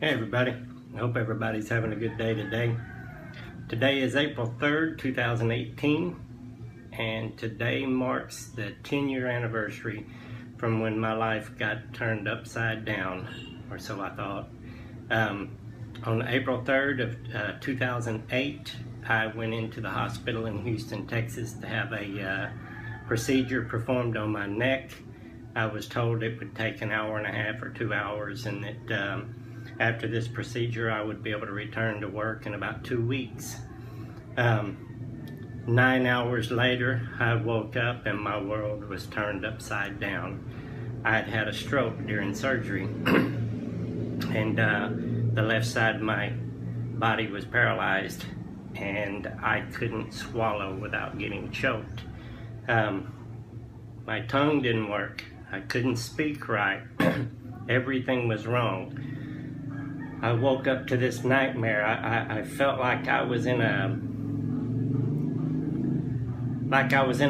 Hey everybody, I hope everybody's having a good day today. Today is April 3rd, 2018, and today marks the 10-year anniversary from when my life got turned upside down, or so I thought. On April 3rd of 2008, I went into the hospital in Houston, Texas to have a procedure performed on my neck. I was told it would take an hour and a half or 2 hours, and that after this procedure I would be able to return to work in about 2 weeks. 9 hours later, I woke up and my world was turned upside down. I had had a stroke during surgery and the left side of my body was paralyzed and I couldn't swallow without getting choked. My tongue didn't work. I couldn't speak right. Everything was wrong. I woke up to this nightmare. I felt like I was in a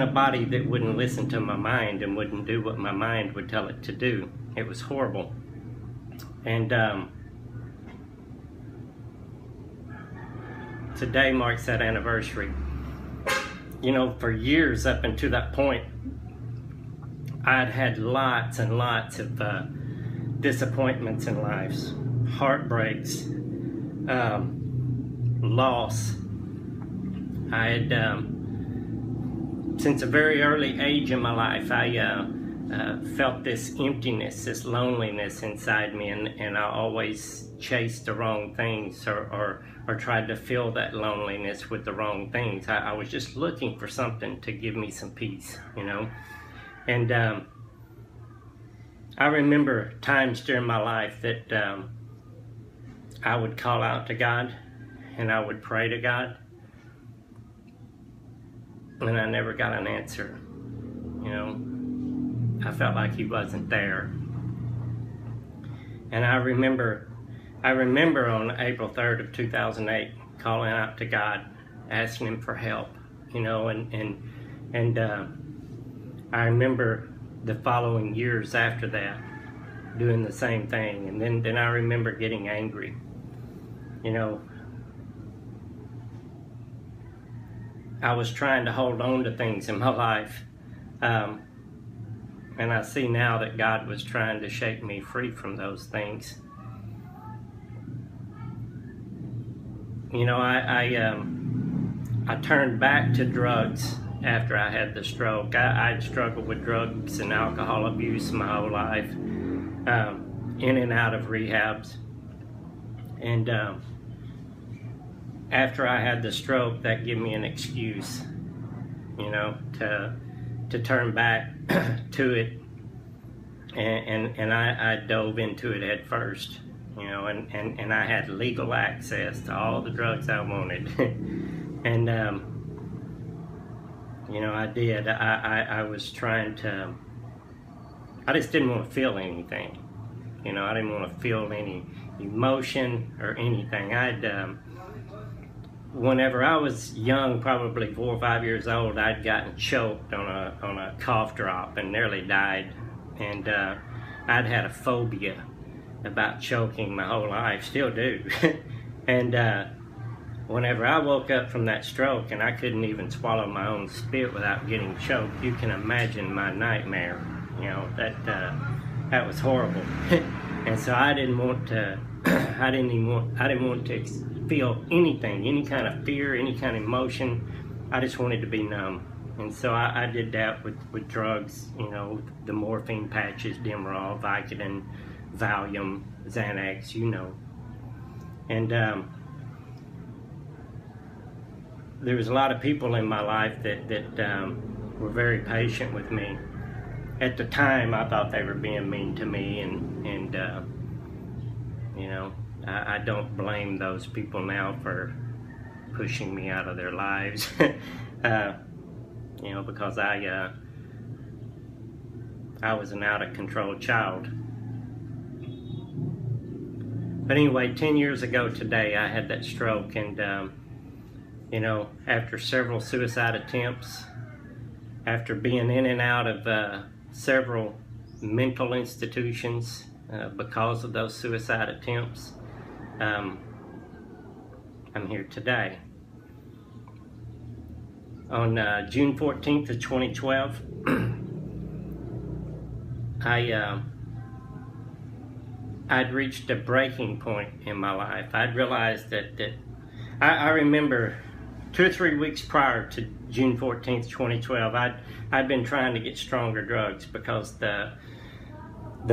body that wouldn't listen to my mind and wouldn't do what my mind would tell it to do. It was horrible. And today marks that anniversary. You know, for years up until that point, I'd had lots and lots of disappointments in life. Heartbreaks, loss. I had, since a very early age in my life, I felt this emptiness, this loneliness inside me, and I always chased the wrong things or tried to fill that loneliness with the wrong things. I was just looking for something to give me some peace, you know. And I remember times during my life that I would call out to God and I would pray to God and I never got an answer. You know, I felt like He wasn't there. And I remember on April 3rd of 2008 calling out to God, asking Him for help, you know, and I remember the following years after that doing the same thing, and then I remember getting angry. You know, I was trying to hold on to things in my life, and I see now that God was trying to shake me free from those things. You know, I turned back to drugs after I had the stroke. I'd struggled with drugs and alcohol abuse my whole life, in and out of rehabs. And after I had the stroke, that gave me an excuse, you know, to turn back to it. And I dove into it head first, you know, and I had legal access to all the drugs I wanted. And you know, I did. I was trying to, I just didn't want to feel anything. You know, I didn't want to feel any emotion or anything. Whenever I was young, probably 4 or 5 years old, I'd gotten choked on a cough drop and nearly died. And I'd had a phobia about choking my whole life, still do. And whenever I woke up from that stroke and I couldn't even swallow my own spit without getting choked, you can imagine my nightmare. You know, that was horrible. And so I didn't want to feel anything, any kind of fear, any kind of emotion. I just wanted to be numb. And so I did that with drugs, you know, the morphine patches, Demerol, Vicodin, Valium, Xanax, you know. And there was a lot of people in my life that were very patient with me. At the time, I thought they were being mean to me, and you know, I don't blame those people now for pushing me out of their lives. You know, because I was an out of control child. But anyway, 10 years ago today, I had that stroke, and you know, after several suicide attempts, after being in and out of several mental institutions because of those suicide attempts, I'm here today. On June 14th of 2012, I'd reached a breaking point in my life. I'd realized that I remember 2 or 3 weeks prior to June 14th, 2012, I'd been trying to get stronger drugs because the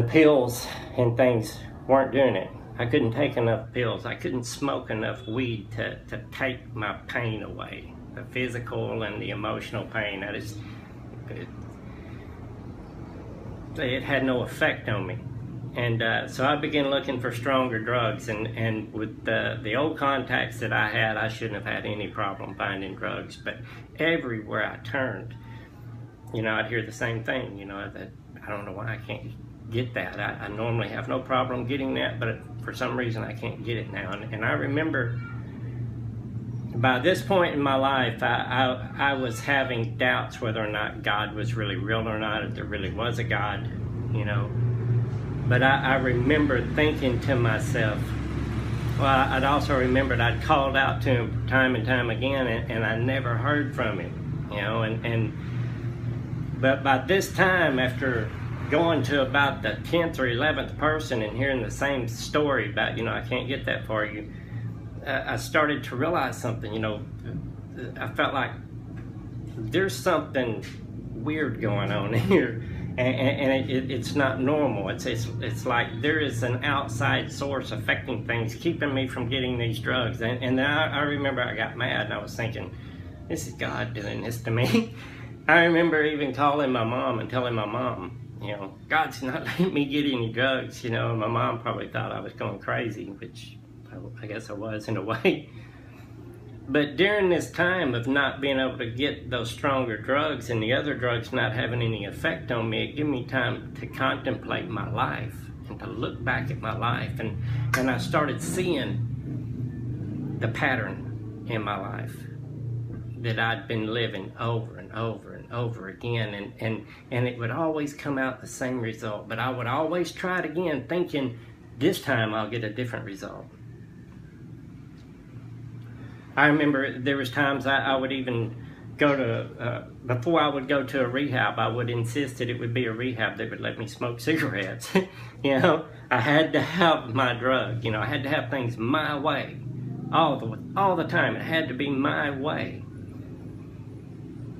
pills and things weren't doing it. I couldn't take enough pills. I couldn't smoke enough weed to take my pain away, the physical and the emotional pain. It had no effect on me. And so I began looking for stronger drugs, and with the old contacts that I had, I shouldn't have had any problem finding drugs. But everywhere I turned, I'd hear the same thing, that I don't know why I can't get that. I normally have no problem getting that, but for some reason I can't get it now. And I remember by this point in my life, I was having doubts whether or not God was really real or not, if there really was a God, But I remember thinking to myself, well, I'd also remembered I'd called out to him time and time again, and I never heard from him, But by this time, after going to about the 10th or 11th person and hearing the same story about, I can't get that for you, I started to realize something, I felt like there's something weird going on here. And it's not normal. It's like there is an outside source affecting things, keeping me from getting these drugs. And then I remember I got mad and I was thinking, this is God doing this to me. I remember even calling my mom and telling my mom, God's not letting me get any drugs, and my mom probably thought I was going crazy, which I guess I was in a way. But during this time of not being able to get those stronger drugs and the other drugs not having any effect on me, it gave me time to contemplate my life and to look back at my life. And I started seeing the pattern in my life that I'd been living over and over and over again. And it would always come out the same result. But I would always try it again, thinking this time I'll get a different result. I remember there was times I would even go to, before I would go to a rehab, I would insist that it would be a rehab that would let me smoke cigarettes. I had to have my drug, I had to have things my way, all the time. It had to be my way.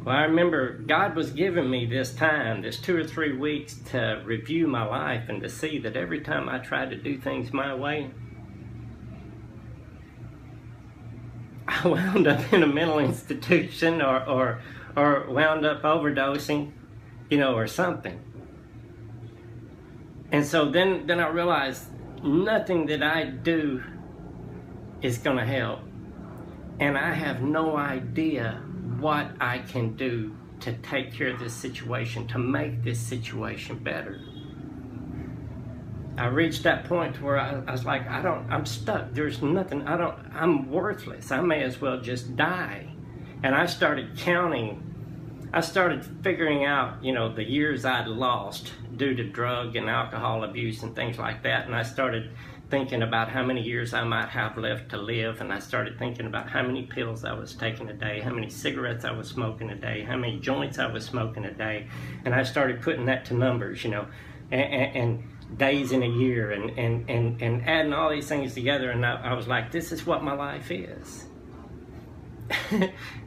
Well, I remember God was giving me this time, this 2 or 3 weeks to review my life and to see that every time I tried to do things my way, I wound up in a mental institution or wound up overdosing, or something. And so then I realized nothing that I do is going to help. And I have no idea what I can do to take care of this situation, to make this situation better. I reached that point where I was like, I'm stuck. There's nothing, I'm worthless. I may as well just die. And I started counting. I started figuring out, the years I'd lost due to drug and alcohol abuse and things like that. And I started thinking about how many years I might have left to live. And I started thinking about how many pills I was taking a day, how many cigarettes I was smoking a day, how many joints I was smoking a day. And I started putting that to numbers, and days in a year, and adding all these things together, and I was like, this is what my life is.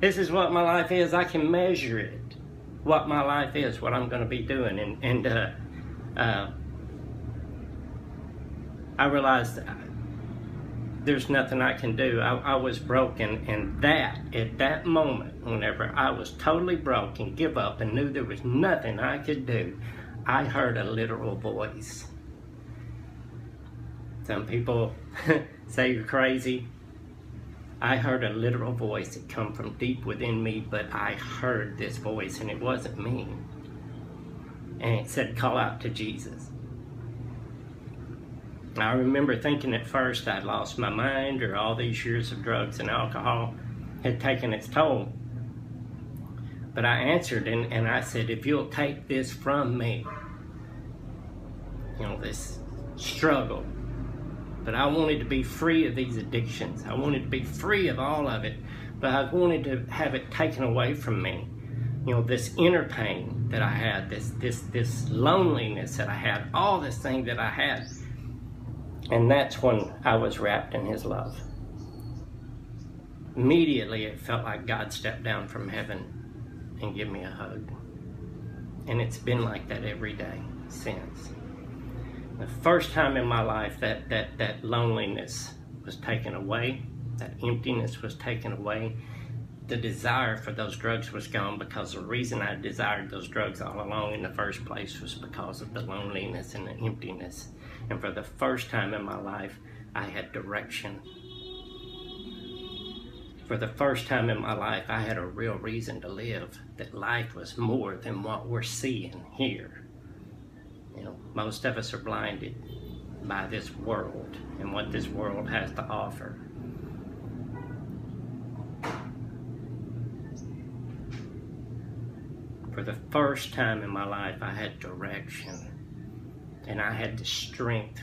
This is what my life is. I can measure it, what my life is, what I'm going to be doing. And I realized there's nothing I can do. I was broken, and at that moment, whenever I was totally broke and give up and knew there was nothing I could do, I heard a literal voice. Some people say you're crazy. I heard a literal voice that come from deep within me, but I heard this voice, and it wasn't me. And it said, call out to Jesus. I remember thinking at first I'd lost my mind, or all these years of drugs and alcohol had taken its toll. But I answered and I said, if you'll take this from me, this struggle, But I wanted to be free of these addictions. I wanted to be free of all of it. But I wanted to have it taken away from me. You know, this inner pain that I had, this loneliness that I had, all this thing that I had. And that's when I was wrapped in his love. Immediately it felt like God stepped down from heaven and gave me a hug. And it's been like that every day since. The first time in my life that loneliness was taken away, that emptiness was taken away, the desire for those drugs was gone, because the reason I desired those drugs all along in the first place was because of the loneliness and the emptiness. And for the first time in my life, I had direction. For the first time in my life, I had a real reason to live, that life was more than what we're seeing here. You know, most of us are blinded by this world and what this world has to offer. For the first time in my life, I had direction, and I had the strength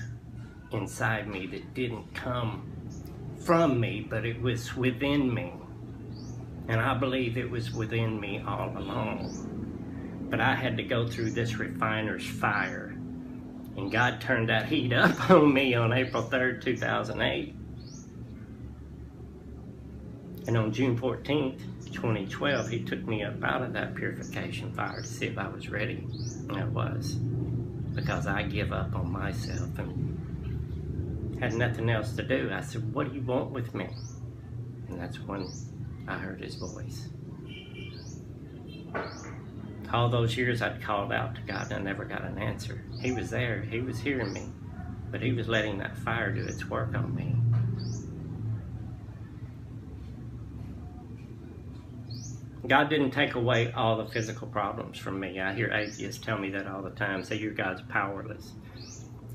inside me that didn't come from me, but it was within me. And I believe it was within me all along. But I had to go through this refiner's fire. And God turned that heat up on me on April 3rd, 2008. And on June 14th, 2012, he took me up out of that purification fire to see if I was ready. And I was. Because I give up on myself and had nothing else to do. I said, what do you want with me? And that's when I heard his voice. All those years I'd called out to God and I never got an answer. He was there, he was hearing me, but he was letting that fire do its work on me. God didn't take away all the physical problems from me. I hear atheists tell me that all the time, say your God's powerless.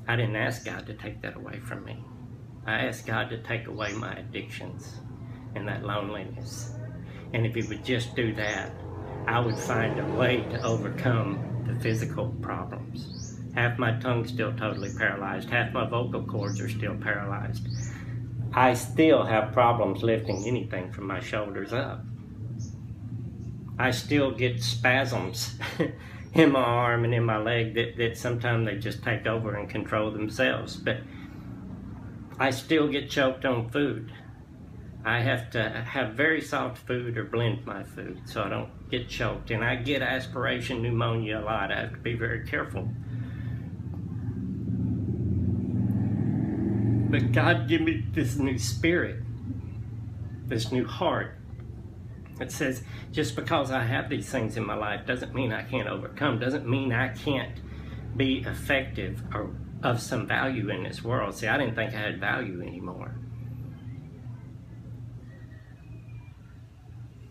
I didn't ask God to take that away from me. I asked God to take away my addictions and that loneliness. And if he would just do that, I would find a way to overcome the physical problems. Half my tongue's still totally paralyzed. Half my vocal cords are still paralyzed. I still have problems lifting anything from my shoulders up. I still get spasms in my arm and in my leg that sometimes they just take over and control themselves. But I still get choked on food. I have to have very soft food or blend my food so I don't get choked. And I get aspiration pneumonia a lot. I have to be very careful. But God give me this new spirit, this new heart. It says, just because I have these things in my life doesn't mean I can't overcome, doesn't mean I can't be effective or of some value in this world. See, I didn't think I had value anymore.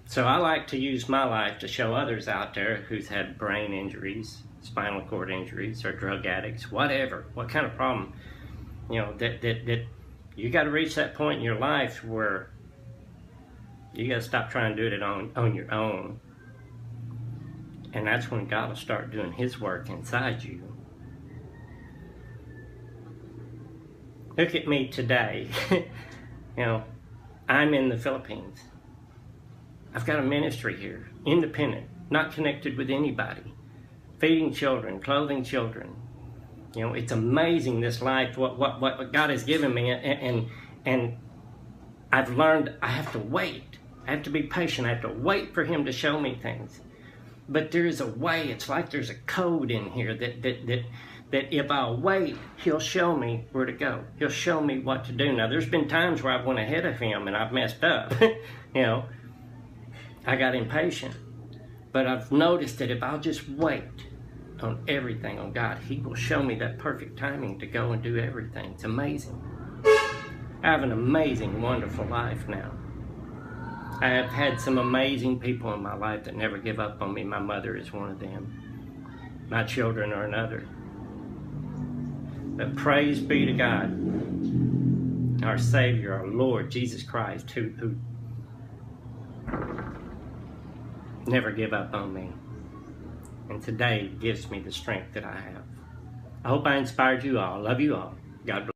So I like to use my life to show others out there who's had brain injuries, spinal cord injuries, or drug addicts, whatever, what kind of problem, you know, that you got to reach that point in your life where you got to stop trying to do it on your own. And that's when God will start doing his work inside you. Look at me today. You know, I'm in the Philippines. I've got a ministry here, independent, not connected with anybody, feeding children, clothing children. You know, it's amazing, this life, what God has given me, and I've learned I have to wait. I have to be patient. I have to wait for him to show me things. But there is a way. It's like there's a code in here that if I'll wait, he'll show me where to go. He'll show me what to do. Now, there's been times where I've went ahead of him and I've messed up. You know, I got impatient. But I've noticed that if I'll just wait on everything on God, he will show me that perfect timing to go and do everything. It's amazing. I have an amazing, wonderful life now. I have had some amazing people in my life that never give up on me. My mother is one of them. My children are another. But praise be to God, our Savior, our Lord, Jesus Christ, who never give up on me. And today gives me the strength that I have. I hope I inspired you all. Love you all. God bless.